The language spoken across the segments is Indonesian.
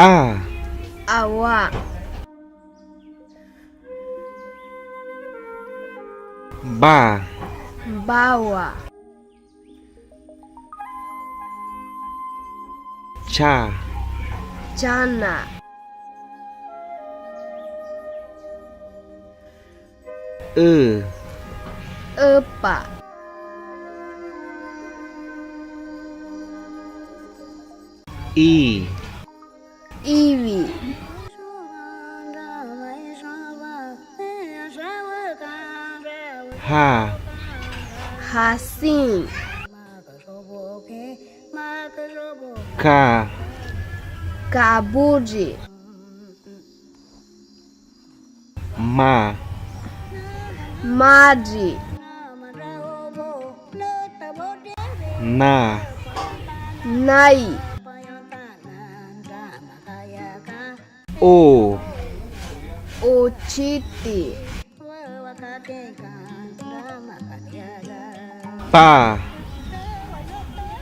A. Awak. Ba. Bawa. Cha. Jana. Epa. I. Iwi. Ha. Hasim. Ka. Kabuji. Ma. Maji. Na. Nai. O. Ochiti. Pa.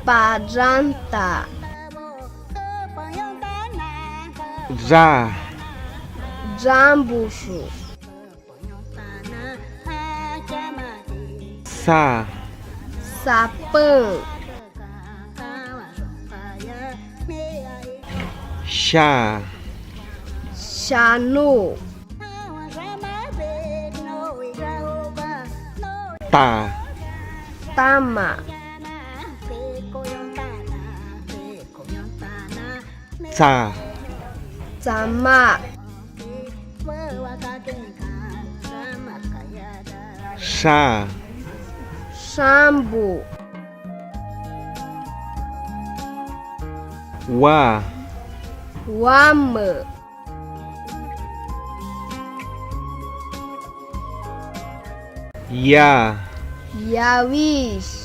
Paranta. Ra. Jambushu. Sa. Sapeng. Sha. Shanu. Ta. Tama. Sa. Sama. Sha. Shambu. Wa. Wame. Ya. Yawish.